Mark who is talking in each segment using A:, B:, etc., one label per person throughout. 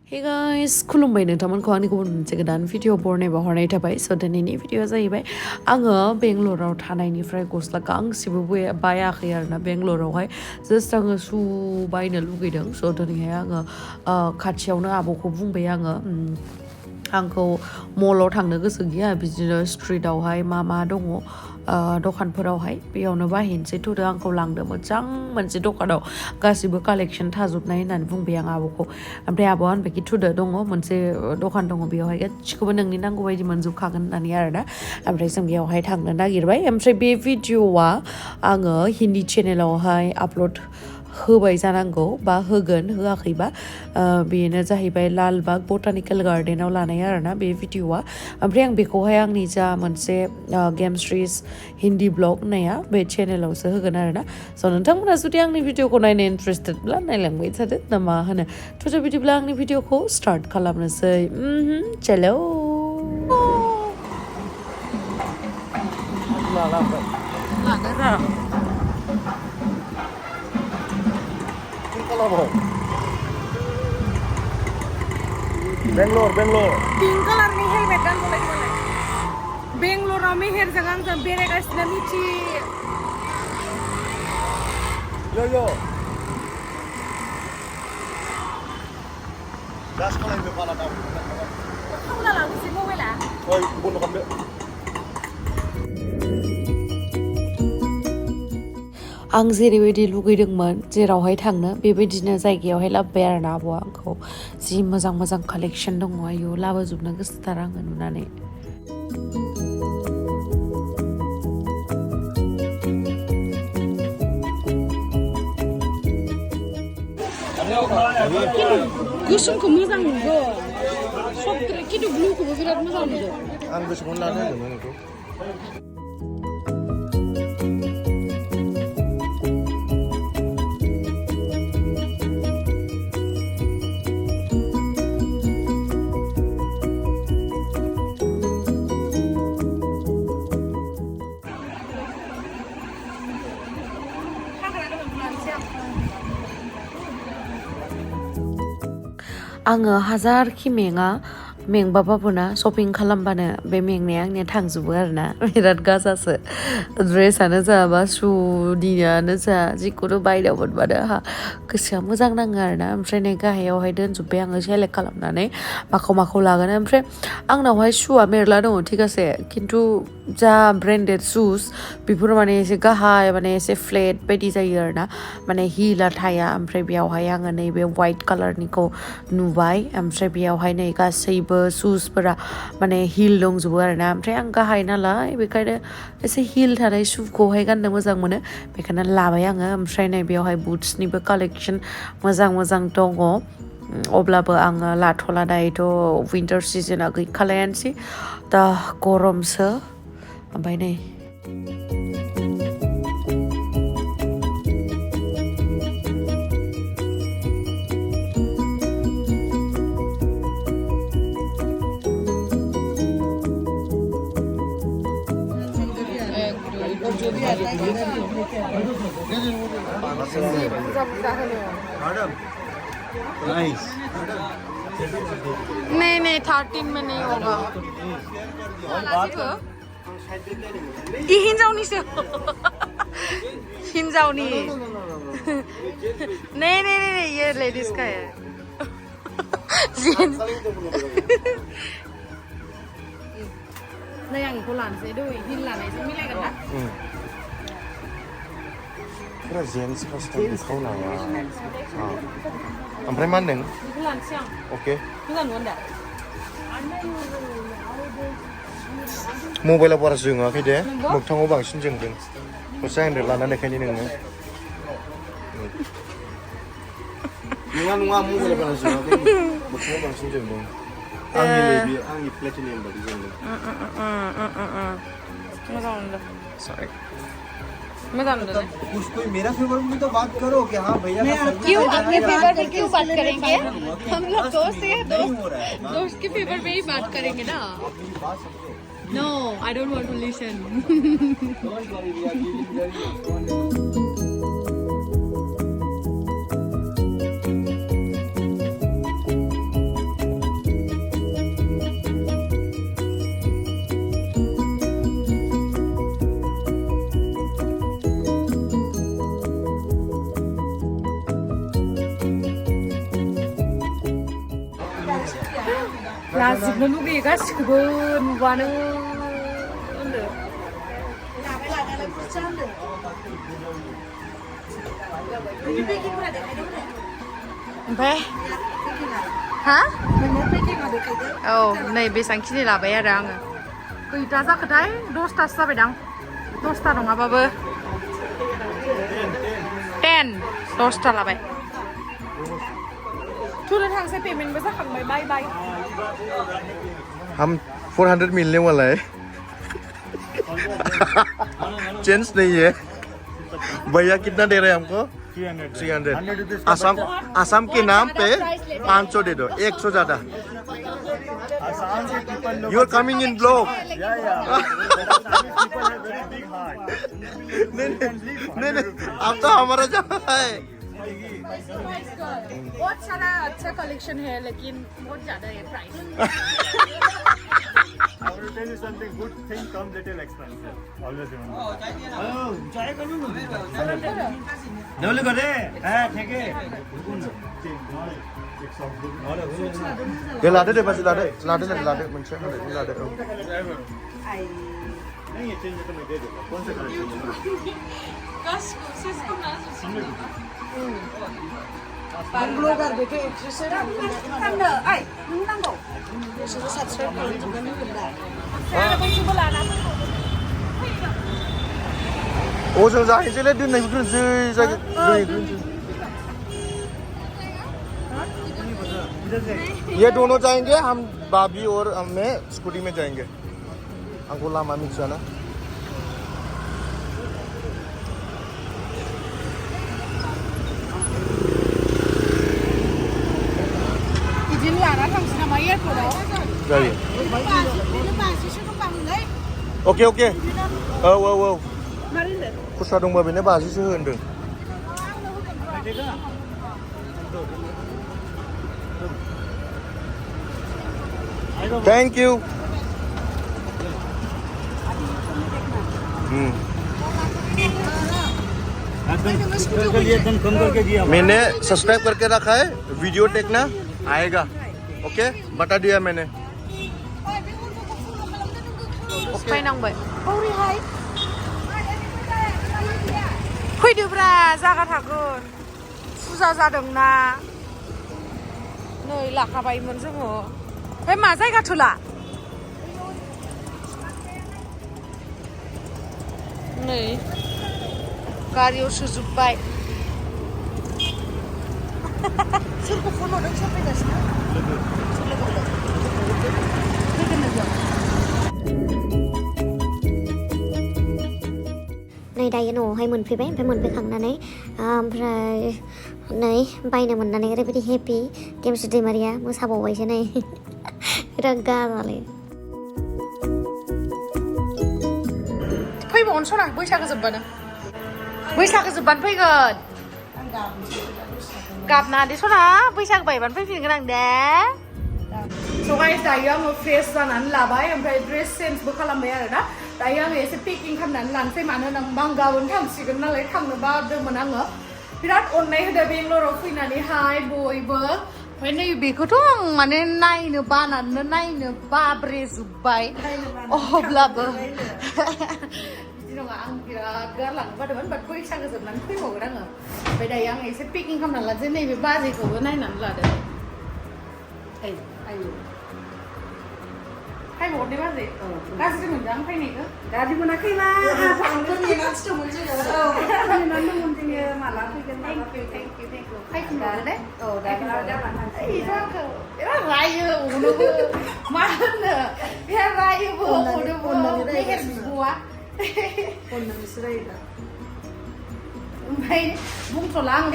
A: Hey guys, Khulumbai नोंथांमोनखौ आंनि गुबुन मोनसे गोदान भिडिअ बरनायबा हरनाय थाबाय स' दिनैनि भिडिअआ जाहैबाय आङो बेंगलराव थानायनिफ्राय गस्ला गांसेबो बायाखै आरोना बेंगलरावहाय जास्ट आङो शु बायनो लुगैदों स' दिनैहाय आङो खाथियावनो आब'खौ बुंबाय आंखौ मलाव थांनो गोसो गैया बिदिनो स्ट्रिटआवहाय मा दङ दखानफोरावहाय बेयावनो बायहैनोसै थुदो आंखौ लांदो मोजां मोनसे दखानाव गासिबो कालेक्शन थाजोबनाय होननानै बुंबाय आं आब'खौ ओमफ्राय आब'आ होनबायखि थुदो दङ मोनसे दखान दङ बेयावहाय गासिखौबो नोंनि नांगौ बायदि मोनजोबखागोन होननानै आरोना ओमफ्राय जों बेयावहाय थांनो नागिरबाय ओमफ्राय बे भिडिअआ आङो हिन्दी चेनेलावहाय आपल'ड होबाय जानांगौ बा होगोन होआखैबा बेनो जाहैबाय लालबाग बटानिकेल गार्डेनाव लानाय आरोना बे भिडिअआ ओमफ्राय आं बेखौहाय आंनि जा मोनसे गेमस्ट्रिस हिन्दी ब्लग होननाया बे चेनेलावसो होगोन आरोना स' नोंथांमोना जुदि आंनि भिडिअखौ नायनो इन्टारेस्टेडब्ला नायलांबाय थादो ना मा होनो थ' बिदिब्ला आंनि भिडिअखौ स्टार्ट खालामनोसै चलो
B: Bangalore.
C: Pink color ni helmet kan boleh boleh. Bangalore ramai hair jangan tu bere guys nami ci.
B: Yo. Das kalau yang kepala tahu.
C: Kamu lah lalu sih mau bela.
B: Oh, bunuh kamu.
A: आं जेरैबायदि लुगैदोंमोन जेरावहाय थांनो बेबायदिनो जायगायावहाय लाबोबाय आरोना आब'आ आंखौ जि मोजां कालेक्शन दङ आयु लाबोजोबनो गोसोथार आङो नुनानै
C: Gusungku moजां नुदो सब किन्तु ब्लुखौबो बिराद मोजां नुदो
B: आं गोसोखौनो लानो होदोंमोन बेखौ
A: आङो हाजारखि मेंबाबो ना शपिं खालामबानो बे मेंनाया आंनिया थांजोबो आरोना बिराद गाजासो ड्रेसानो जा बा शुनियानो जा जिखुनु बायनायाव मोनबानो आंहा गोसोआ मोजां नाङो आरोना ओमफ्राय नै गाहायावहाय दोनजोब्बाय आङो सेलेक्ट खालामनानै माखौ लागोन ओमफ्राय आंनावहाय शुआ मेरला दङ थिगासे खिन्थु जा ब्रेन्डेड शुज बेफोर माने एसे गाहाय माने एसे फ्लेट बायदि जायो आरोना माने हिला थाया ओमफ्राय बेयावहाय आङो नैबे वाइट कालारनिखौ नुबाय ओमफ्राय बेयावहाय नै गासैबो शुजफोरा माने हिल दंजोबो आरोना ओमफ्राय आं गाहाय नालाय बेखायनो एसे हिल थानाय शुखौहाय गाननो मोजां मोनो बेखायनो लाबाय आङो ओमफ्राय नै बेयावहाय बुट्सनिबो कालेक्शन मोजां दङ अब्लाबो आङो लाथ'ला दायोथ' विन्टार सिजोना गैखालायानोसै दा गरमसो ओमफ्राय नै
B: Nice.
C: नहीं 13 में नहीं होगा इ हिन्जावनिसो हिन्जावनि नहीं ये लेडीज का है नै आं इखौ लानोसै दै हिल लानायजों मिलायगोन ना
B: Kira jeans custom kau lawa. Ompray मा होनदों?
C: इखौ लानोसै आं
B: Oke.
C: मोजां नुगोन दा
B: मबाइलाव बारा जोङाखै दे मोगथाङाव बांसिन जोंदों दसे आं लानानै देखायनि नोंनो नङा मबाइलाव बारा जोङाखै मोगथाङाव बांसिन जोंदों आंनि प्लेटिनियाम बायदि जोंदों
C: मोजां नुदों
B: Sorry.
D: कुछ कोई मेरा फेवर में तो बात करो कि हाँ भैया
C: क्यों अपने फेवर में क्यों बात करेंगे हम लोग दोस्त हैं दोस्त के फेवर में ही बात करेंगे ना no I don't want to listen
A: लाजोबनो लुगैयो गासिखौबो नुबानो होनदो ओमफ्राय हा औ नै बेसेबांखिनि लाबाय आरो आङो खैथा जाखोथाय 10थासो जाबायदां 10था नङाबाबो 10ता लाबाय थुनो थांसै पेमेन्टबो जाखांबाय बाय बाय
B: हम 400 मिलने वाला है चेंज नहीं है भैया कितना दे रहे हैं हमको 300 आसाम के नाम पे 500 दे दो 100 ज्यादा you are coming in blog नहीं अब तो हमारा जो है
A: बहुत सारा अच्छा कलेक्शन है लेकिन बहुत ज्यादा है price
E: I will tell you something. Good thing comes little expensive. Always remember.
D: Double कर दे ठीक है
B: ये लादे दे बस लादे मुझसे लादे
E: नहीं ये चेंज तो मैं दे दूंगा कौन सा कलर
F: बांग्लो गारबेखौ एक्ट्रेससो थांनो ओइ नों नांगौ बिसोरो साबस्क्राइब खालामजोबनानै होगोन दा
B: ओजों जाहैसैलै दोननायखौ दोनसै ये दोनों जाएंगे हम भाभी और मैं स्कूटी में जाएंगे हमको लामा मिक्स जाना
A: बिदिनो लाना थांसै नामा एयारपर्टआव
B: जायो ओके औ खुस्रा दंबा बेनो 50सो होनदों थैंक यू मैंने सब्सक्राइब करके रखा है वीडियो टेकना आएगा ओके बता दिया मैंने
A: बायनांबाय फैदोब्रा जागा थागोन फुजा जादोंना नै लाखाबायमोन जोङो ओमफ्राय मा जायगा थोला नै गारियाव सोजोब्बाय
F: सोरखौ फन हरदों सोर फैगासिनो
G: नै दायो न'आवहाय मोनफैबाय ओमफ्राय मोनफैखांनानै ओमफ्राय नै बायनो मोननानै ओरैबायदि हेपि गेमस्रि दैमारिया मोसाबावबायसो नै बिराद गाजाले
A: फैबावनो सना बैसागो जोब्बानो फैगोन गाबना दे सना बैसागो बायबानो फैफिनगोन आं दे स' गाइस दायो आङो फ्रेस जानानै लाबाय ओमफ्राय ड्रेस चेन्जबो खालामबाय आरो ना दायो आङो एसे पेकिं खालामनानै लानोसै मानो होनबा आं गाबोन थांसिगोन नालाय थांनो बादोंमोन आङो बिराद अननाय होदो बेंगलराव फैनानैहाय बयबो ओमफ्राय नै बेखौथ' आं माने नायनो बानानैनो नायनो बाब्रेजोब्बाय अब्लाबो बिदि नङा आं बिराद गारलांनो बादोंमोन बाट बैसागो जोबनानै फैबावगोन आङो ओमफ्राय दायो आङो एसे पेकिं खालामनानै लानोसै नैबे बाजेखौबो नायनानै लादो फैबावदे बाजै गाज्रि मोनदों आं फैनायखौ
F: गारि मोनाखैबा आंबो नेनानैसो दंमोन जोङो नेनानै दंमोन जोङो माला फैगोन माला फैगोन
A: फैफिनबावदो दे
F: दा गाबोन
A: रायो अनोबो मा होनो बे रायोबो अनोबो मेहेर बिब'आ
F: अननानैसो रायो दा
A: ओमफ्राय बुंथ'ला आं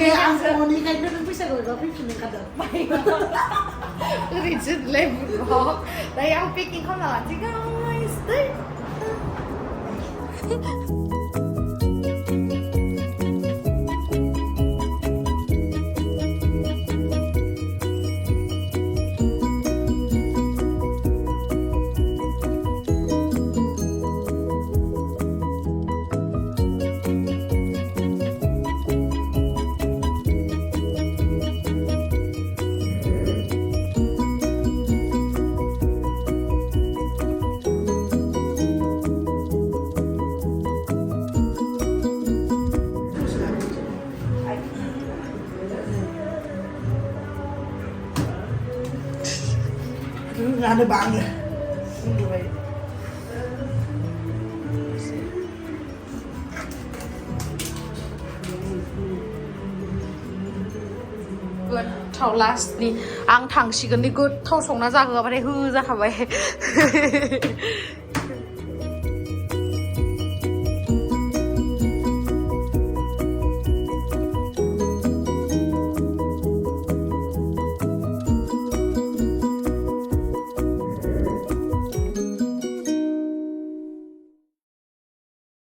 F: अननिखायनो नों बैसागु एबा फैफिननो ओंखारदों
A: ओरैसो बुदबक दायो आं पेकिं खालामना लानोसै गाइस दै
F: Ada banget.
A: Thảo last đi ăn thằng chỉ cần đi cứ thâu sống nó ra hứa vào đây hư ra hả vậy